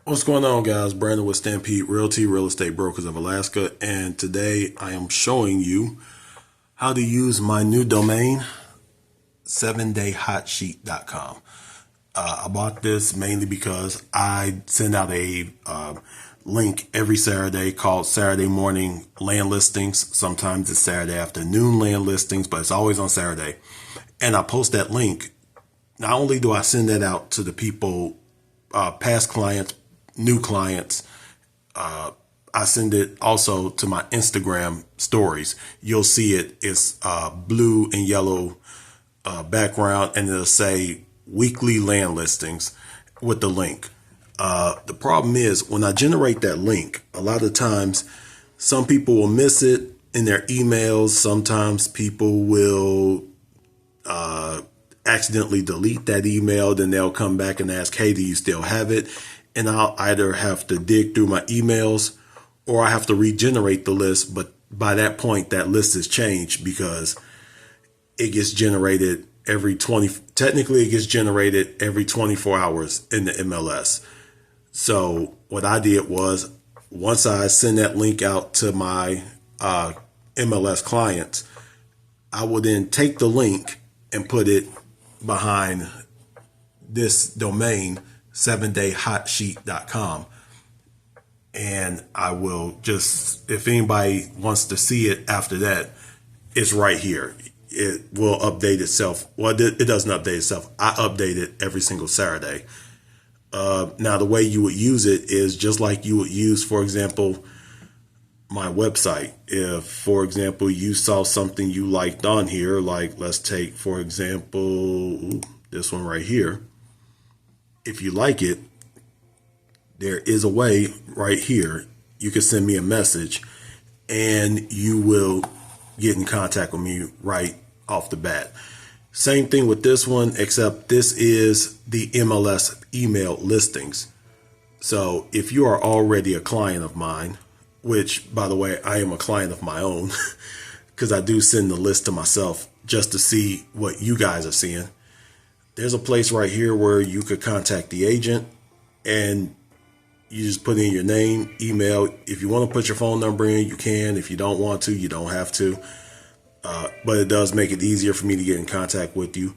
What's going on, guys? Brandon with Stampede Realty, Real Estate Brokers of Alaska, and today I am showing you how to use my new domain, 7dayhotsheet.com. I bought this mainly because I send out a link every Saturday called Saturday Morning Land Listings. Sometimes it's Saturday afternoon land listings, but it's always on Saturday. And I post that link. Not only do I send that out to the people, past clients, new clients, I send it also to my Instagram stories. You'll see it. It's blue and yellow background, and it'll say weekly land listings with the link. The problem is when I generate that link, a lot of times some people will miss it in their emails. Sometimes people will accidentally delete that email. Then they'll come back and ask, hey, do you still have it? And I'll either have to dig through my emails or I have to regenerate the list. But by that point, that list has changed because it gets generated technically it gets generated every 24 hours in the MLS. So what I did was once I send that link out to my MLS clients, I will then take the link and put it behind this domain, 7dayhotsheet.com. And I will just, if anybody wants to see it after that, it's right here. It will update itself. Well, it doesn't update itself. I update it every single Saturday. Now, the way you would use it is just like you would use, for example, my website. If, for example, you saw something you liked on here, like let's take, for example, this one right here. If you like it, there is a way right here. You can send me a message and you will get in contact with me right off the bat. Same thing with this one, except this is the MLS email listings. So if you are already a client of mine, which, by the way, I am a client of my own because I do send the list to myself just to see what you guys are seeing. There's a place right here where you could contact the agent and you just put in your name, email. If you want to put your phone number in, you can. If you don't want to, you don't have to. But it does make it easier for me to get in contact with you.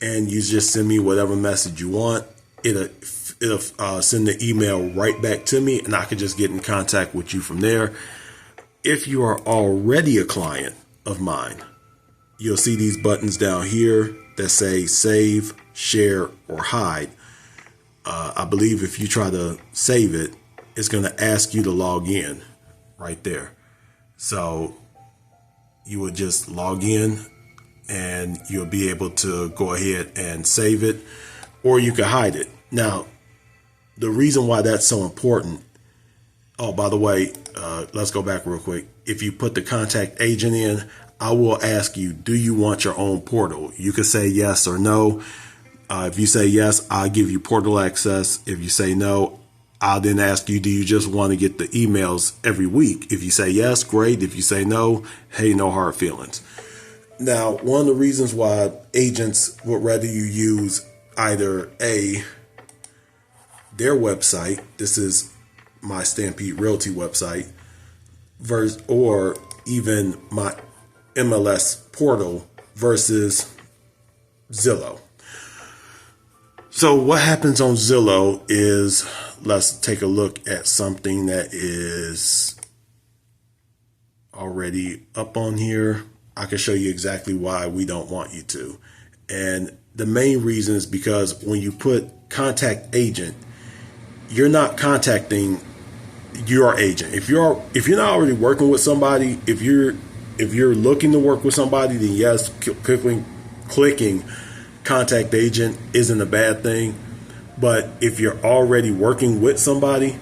And you just send me whatever message you want. It'll send the email right back to me, and I can just get in contact with you from there. If you are already a client of mine, you'll see these buttons down here that say save, share, or hide. I believe if you try to save it, it's going to ask you to log in right there. So you would just log in and you'll be able to go ahead and save it, or you can hide it. Now, the reason why that's so important, oh, by the way, let's go back real quick. If you put the contact agent in, I will ask you, do you want your own portal? You can say yes or no. If you say yes, I'll give you portal access. If you say no, I'll then ask you, do you just want to get the emails every week? If you say yes, great. If you say no, hey, no hard feelings. Now, one of the reasons why agents would rather you use either their website, this is my Stampede Realty website, or even my MLS portal versus Zillow. So what happens on Zillow is, let's take a look at something that is already up on here. I can show you exactly why we don't want you to. And the main reason is because when you put contact agent, you're not contacting your agent. If you're not already working with somebody, if you're looking to work with somebody, then yes, clicking contact agent isn't a bad thing. But if you're already working with somebody,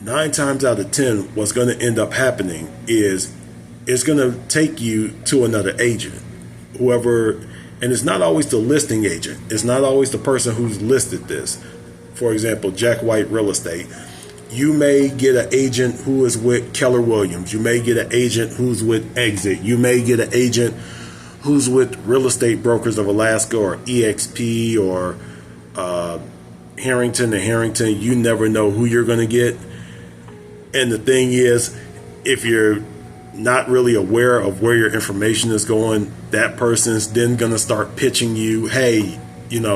9 times out of 10, what's going to end up happening is it's going to take you to another agent, whoever, and it's not always the listing agent. It's not always the person who's listed this. For example, Jack White Real Estate. You may get an agent who is with Keller Williams. You may get an agent who's with Exit. You may get an agent who's with Real Estate Brokers of Alaska or EXP or Harrington to Harrington, you never know who you're going to get. And the thing is, if you're not really aware of where your information is going, that person's then going to start pitching you, hey,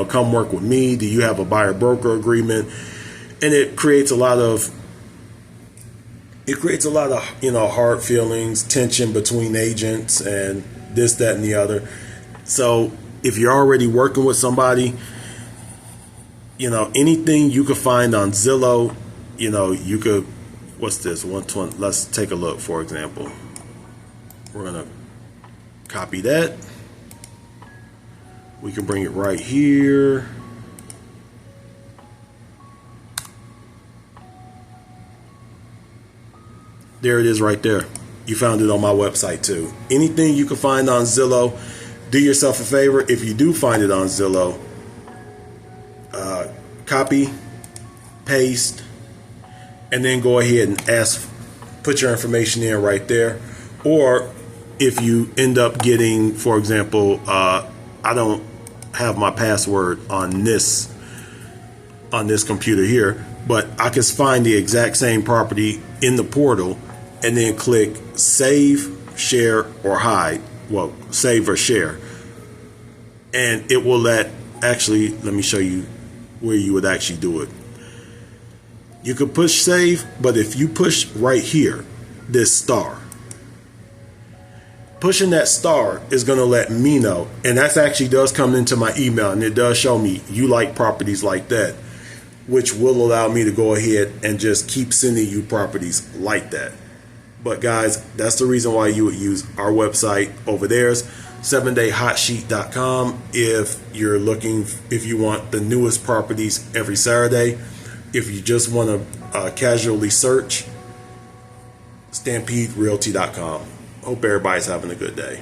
come work with me. Do you have a buyer broker agreement? And it creates a lot of hard feelings, tension between agents and this, that, and the other. So if you're already working with somebody, anything you could find on Zillow, you could, what's this, 120, let's take a look, for example. We're going to copy that. We can bring it right here. There it is right there. You found it on my website too. Anything you can find on Zillow, do yourself a favor. If you do find it on Zillow, copy, paste, and then go ahead and put your information in right there. Or if you end up getting, for example, I don't have my password on this computer here, but I can find the exact same property in the portal and then click save, share, or hide. Well, save or share. And it will let me show you where you would actually do it. You could push save, but if you push right here, this star, pushing that star is going to let me know. And that actually does come into my email, and it does show me you like properties like that, which will allow me to go ahead and just keep sending you properties like that. But guys, that's the reason why you would use our website over there's 7dayhotsheet.com if you want the newest properties every Saturday. If you just want to casually search, StampedeRealty.com. Hope everybody's having a good day.